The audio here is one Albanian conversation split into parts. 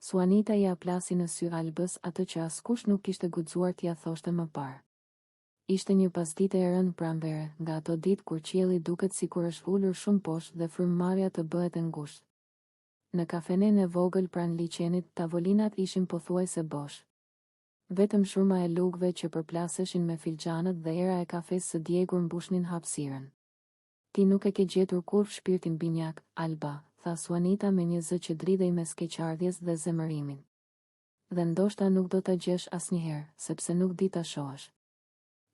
Suanita ja plasi në sy Albës atë që askush nuk kishte guxuar t'ia thoshte më parë. Ishte një pasdite e rënë pranvere, nga ato ditë kur qielli duket sikur është ulur shumë poshtë dhe frymëmarrja të bëhet e ngushtë. Në kafenen e vogël pranë liçenit, tavolinat ishin pothuajse bosh. Vetëm shurma e lugëve që përplaseshin me filxhanët dhe era e kafes së djegur mbushnin hapësirën. Ti nuk e ke gjetur kurrë shpirtin binjak, Alba, tha Suanita me një zë që dridhej mes keqardhjes dhe zemërimin. Dhe ndoshta nuk do ta gjesh asnjëherë, sepse nuk di ta shohësh.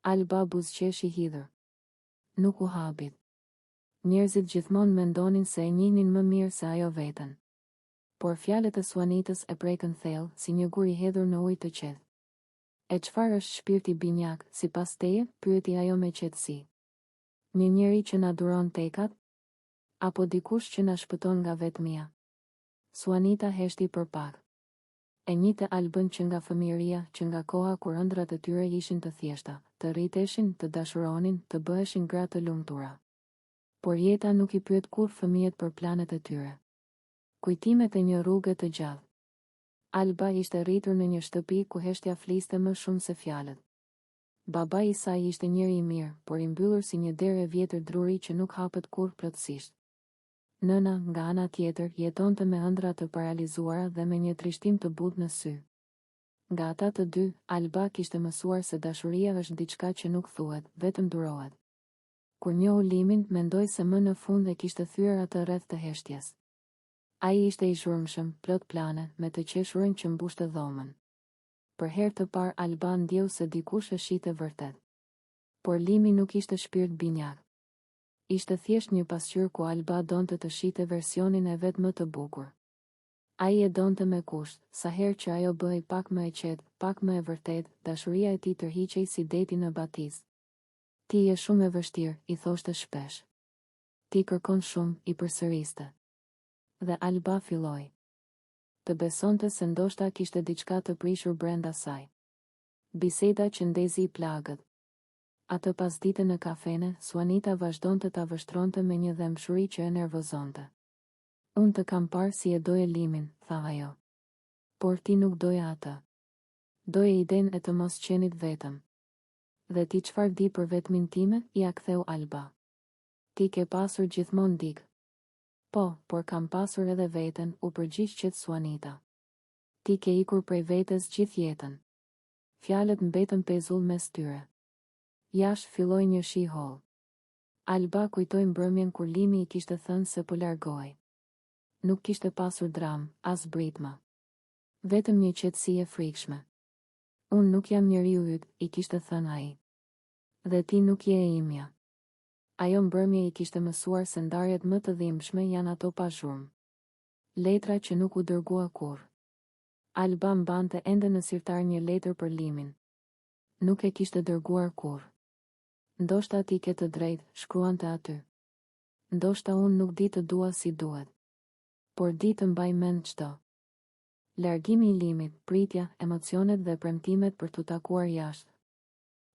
Alba buzëqesh i hidhur. Nuk u habit. Njerëzit gjithmonë mendonin se e njihnin më mirë se ajo veten. Por fjalët e Suanitës e prekën thellë, si një gur i hedhur në ujë të qetë. E çfarë është shpirti binjak, sipas teje? Pyeti ajo me qetësi. Një njeri që na duron tekat? Apo dikush që na shpëton nga vetmia? Suanita heshti për pak. E njihte Albën që nga fëmijëria, që nga koha kur ëndrat e tyre ishin të thjeshta, të rriteshin, të dashuronin, të bëheshin gra të lumtura. Por jeta nuk i pyet kurrë fëmijët për planet e tyre. Kujtimet e një rruge të gjallë. Alba ishte rritur në një shtëpi ku heshtja fliste më shumë se fjalët. Baba i saj ishte njeri i mirë, por i mbyllur si një derë e vjetër druri që nuk hapet kurrë plotësisht. Nëna, nga ana tjetër, jetonte me ëndra të paralizuara dhe me një trishtim të butë në sy. Nga ata të dy, Alba kishte mësuar se dashuria është diçka që nuk thuhet, vetëm durohet. Kur njohu Limin, mendoi se më në fund e kishte thyer atë rreth të heshtjes. Ai ishte i zhurmshëm, plot plane, me të qeshurën që mbushte dhomën. Për herë të parë Alba ndjeu se dikush e shite vërtet. Por Limi nuk ishte shpirt binjak. Ishte thjesht një pasqyrë ku Alba donte të shite versionin e vet më të bukur. Ai e donte me kusht, sa herë që ajo bëhej pak më e qetë, pak më e vërtet, dashuria e tij tërhiqej si deti në batiz. Ti je shumë e vështirë, i thoshte shpesh. Ti kërkon shumë, i përsëriste. Dhe Alba filloi të besonte se ndoshta kishte diçka të prishur brenda saj. Biseda që ndezi i plagët. Atë pasdite në kafene, Suanita vazhdonte ta vështronte me një dhëmshuri që e nervozonte. Unë të kam parë si e doje Limin, tha ajo. Por ti nuk doje atë. Doje idenë e të mos qenit vetëm. Dhe ti çfarë di për vetmin time? Ja ktheu Alba. Ti ke pasur gjithmonë dikë. Po, por kam pasur edhe veten, u përgjigj qetë Suanita. Ti ke ikur prej vetes gjithë jetën. Fjalët mbetën pezull mes tyre. Jashtë filloi një shi holl. Alba kujtoi mbrëmjen kur Limi i kishte thënë se po largohej. Nuk kishte pasur dram, as britma. Vetëm një qetësi e frikshme. Unë nuk jam njeriu yt, i kishte thënë ai. Dhe ti nuk je e imja. Ajo mbrëmje i kishte mësuar se ndarjet më të dhimbshme janë ato pa zhurmë. Letra që nuk u dërgua kurrë. Alba mbante ende në sirtar një letër për Limin. Nuk e kishte dërguar kurrë. Ndoshta ti ke të drejtë, shkruante aty. Ndoshta unë nuk di të dua si duhet. Por di të mbaj mend çdo. Largimi i Limit, pritja, emocionet dhe premtimet për t'u takuar jashtë.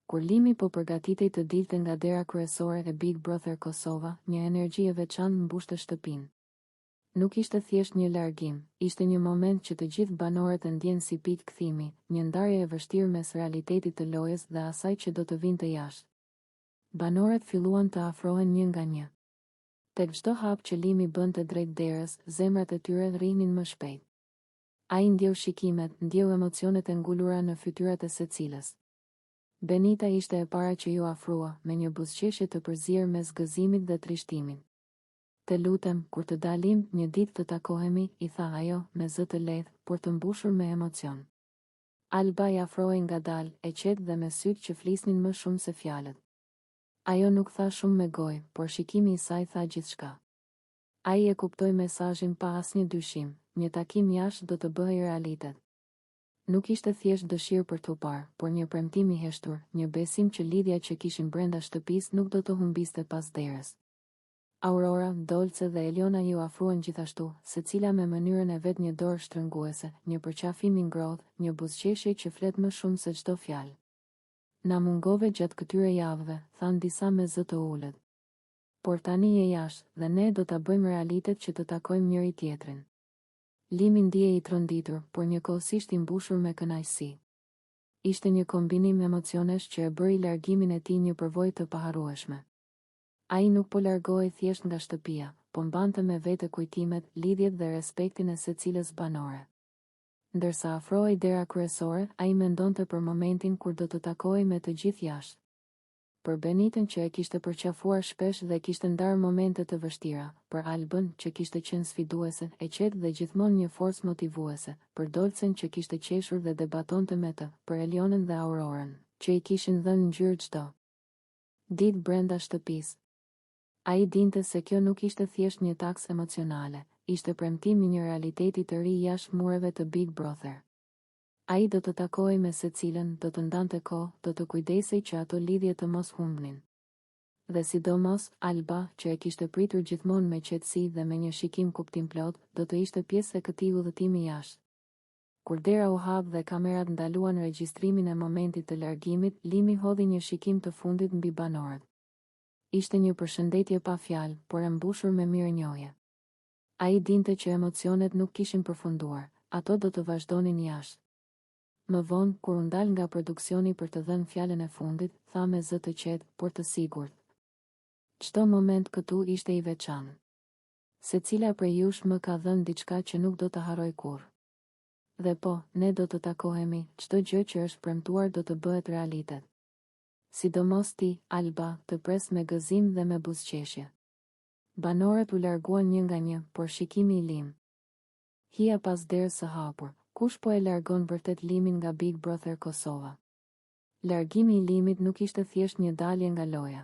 Kur Limi po përgatitej të dilte nga dera kryesore e Big Brother Kosova, një energji e veçantë mbushte shtëpinë. Nuk ishte thjesht një largim, ishte një moment që të gjithë banorët e ndjenë si pikë kthimi, një ndarje e vështirë mes realitetit të lojës dhe asaj që do të vinte jashtë. Banorët filluan të afrohen një nga një. Tek çdo hap që Limi bënte drejt derës, zemrat e tyre rrihnin më shpejt. Ai ndjeu shikimet, ndjeu emocionet e ngulura në fytyrat e secilës. Benita ishte e para që ju afrua, me një buzëqeshje të përzierë mes gëzimit dhe trishtimit. Të lutem, kur të dalim, një ditë të takohemi, i tha ajo, me zë të lehtë, por të mbushur me emocion. Alba i afrohej ngadalë, e qetë dhe me sytë që flisnin më shumë se fjalët. Ajo nuk tha shumë me gojë, por shikimi i saj tha gjithçka. Ai e kuptoi mesazhin pa asnjë dyshim, një takim jashtë do të bëhej realitet. Nuk ishte thjesht dëshirë për t'u parë, por një premtim i heshtur, një besim që lidhja që kishin brenda shtëpisë nuk do të humbiste pas derës. Aurora, Dolce dhe Eliona ju afruan gjithashtu, secila me mënyrën e vet, një dorë shtrënguese, një përqafim i ngrohtë, një buzëqeshje që flet më shumë se çdo fjalë. Na mungove gjatë këtyre javëve, than disa me zë të ulët. Por tani je jashtë dhe ne do ta bëjmë realitet që të takojmë njëri tjetrin. Limi ndjej i tronditur, por njëkohësisht i mbushur me kënaqësi. Ishte një kombinim emocionesh që e bëri largimin e tij një përvojë të paharrueshme. Ai nuk po largohej thjesht nga shtëpia, po mbante me vete kujtimet, lidhjet dhe respektin e secilës banore. Ndërsa afrohej dera kryesore, ai mendonte për momentin kur do të takohej me të gjithë jashtë. Për Benitën që e kishte përqafuar shpesh dhe kishte ndarë momente të vështira, për Albën që kishte qenë sfiduese, e qetë dhe gjithmonë një forcë motivuese, për Dolcen që kishte qeshur dhe debatonte me të, për Elionën dhe Aurorën, që i kishin dhënë ngjyrë çdo ditë brenda shtëpisë. Ai dinte se kjo nuk ishte thjesht një taks emocionale, ishte premtim i një realiteti të ri jashtë mureve të Big Brother. Ai do të takohej me secilën, do të ndante kohë, do të kujdesej që ato lidhje të mos humbnin. Dhe sidomos, Alba, që e kishte pritur gjithmonë me qetësi dhe me një shikim kuptim plot, do të ishte pjesë e këtij udhëtimi jashtë. Kur dera u hap dhe kamerat ndaluan regjistrimin e momentit të largimit, Limi hodhi një shikim të fundit mbi banorët. Ishte një përshëndetje pa fjalë, por e mbushur me mirënjohje. Ai dinte që emocionet nuk kishin përfunduar, ato do të vazhdonin jashtë. Më vonë, kur u ndal nga produksioni për të dhënë fjalën e fundit, tha me zë të qetë, por të sigurt: "Çdo moment këtu ishte i veçantë. Secila prej jush më ka dhënë diçka që nuk do të harroj kurrë. Dhe po, ne do të takohemi, çdo gjë që është premtuar do të bëhet realitet. Sidomos ti, Alba, të pres me gëzim dhe me buzëqeshje." Banorët u larguan një nga një, por shikimi i Lim hija pas derës së hapur. Kush po e largon vërtet Limin nga Big Brother Kosova? Largimi i Limit nuk ishte thjesht një dalje nga loja.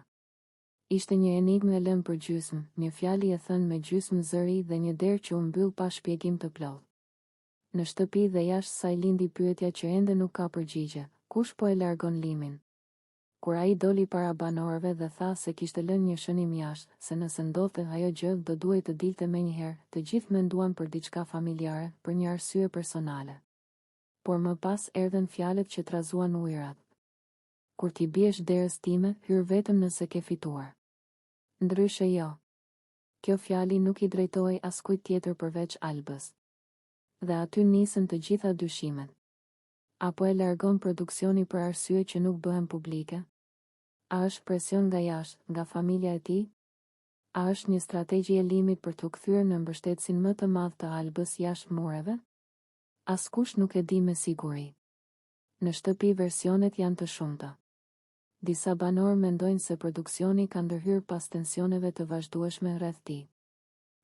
Ishte një enigmë e lënë për gjysmë, një fjalë e thënë me gjysmë zëri dhe një derë që u mbyll pa shpjegim të plotë. Në shtëpi dhe jashtë saj lindi pyetja që ende nuk ka përgjigje: kush po e largon Limin? Kur ai doli para banorëve dhe tha se kishte lënë një shënim jashtë, se nëse ndodhte ajo gjë do duhej të dilte menjëherë, të gjithë menduan për diçka familjare, për një arsye personale. Por më pas erdhen fjalët që trazuan ujërat: "Kur ti biesh derës time, hyr vetëm nëse ke fituar. Ndryshe jo." Kjo fjali nuk i drejtohej askujt tjetër përveç Albës. Dhe aty nisën të gjitha dyshimet. Apo e largon produksioni për arsye që nuk bëhen publike? A është presion nga jashtë, nga familja e tij? A është një strategji e Limit për të kthyer në mbështetësin më të madh të Albës jashtë mureve? Askush nuk e di me siguri. Në shtëpi versionet janë të shumta. Disa banorë mendojnë se produksioni ka ndërhyrë pas tensioneve të vazhdueshme rreth tij.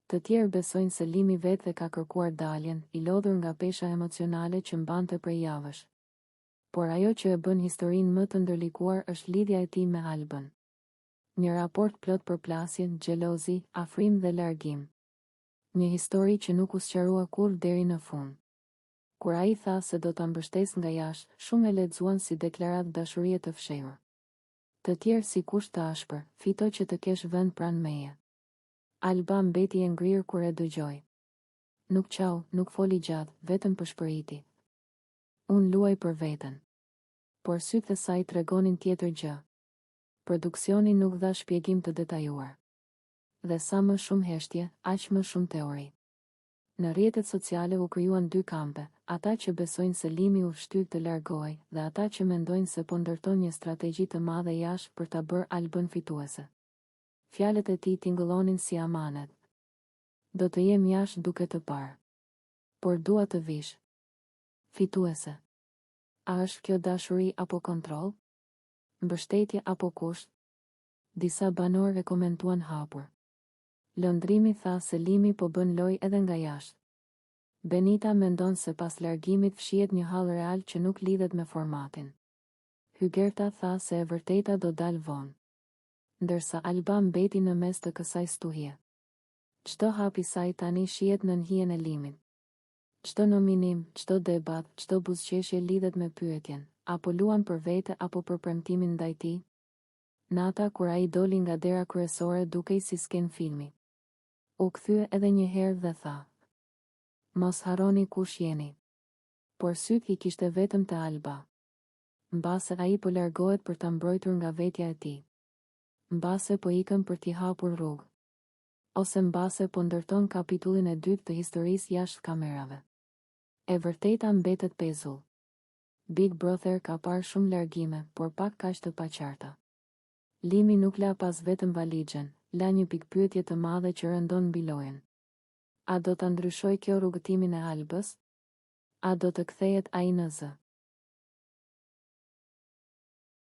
Të tjerë besojnë se Limi vetë ka kërkuar daljen, i lodhur nga pesha emocionale që mbante prej javësh. Por ajo që e bën historinë më të ndërlikuar është lidhja e tij me Albën. Një raport plot përplasje, xhelozi, afrim dhe largim. Një histori që nuk u sqarua kurrë deri në fund. Kur ai tha se do ta mbështes nga jashtë, shumë e lexuan si deklaratë dashurie të fshehur. Të tjerë si kusht të ashpër: "Fito që të kesh vend pranë meje." Alba mbeti e ngrirë kur e dëgjoi. Nuk qau, nuk foli gjatë, vetëm përshpëriti: "Unë luaj për veten." Por sytë e saj tregonin tjetër gjë. Produksioni nuk dha shpjegim të detajuar. Dhe sa më shumë heshtje, aq më shumë teori. Në rrjetet sociale u krijuan dy kampe: ata që besojnë se Limi u shtyr të largohej dhe ata që mendojnë se po ndërton një strategji të madhe jashtë për ta bërë Albën fituese. Fjalët e tij tingëllonin si amanet: "Do të jem jashtë duke të parë. Por dua të vish fituese." A është kjo dashuri apo kontroll? Mbështetje apo kusht? Disa banorë komentuan hapur. Lëndrimi tha se Limi po bën lojë edhe nga jashtë. Benita mendon se pas largimit fshihet një hall real që nuk lidhet me formatin. Hygerta tha se e vërteta do dalë vonë. Ndërsa Alba mbeti në mes të kësaj stuhje. Çdo hap i saj tani shihet në hijen e Limit. Çdo nominim, çdo debat, çdo buzëqeshje lidhet me pyetjen: apo luan për vete apo për premtimin ndaj tij? Nata kur ai doli nga dera kryesore dukej si sken filmi. U kthye edhe një herë dhe tha: "Mos harroni kush jeni." Por syt i kishte vetëm te Alba. Mbase ai po largohet për ta mbrojtur nga vetja e tij. Mbase po ikën për t'i hapur rrugë. Ose mbase po ndërton kapitullin e dytë të historisë jashtë kamerave. E vërteta mbetet pezull. Big Brother ka parë shumë largime, por pak kaq të paqarta. Limi nuk la pas vetëm valixhen, la një pikpyetje të madhe që rëndon mbi lojën. A do ta ndryshoj kjo rrugëtimin e Albës? A do të kthehet ai në Z?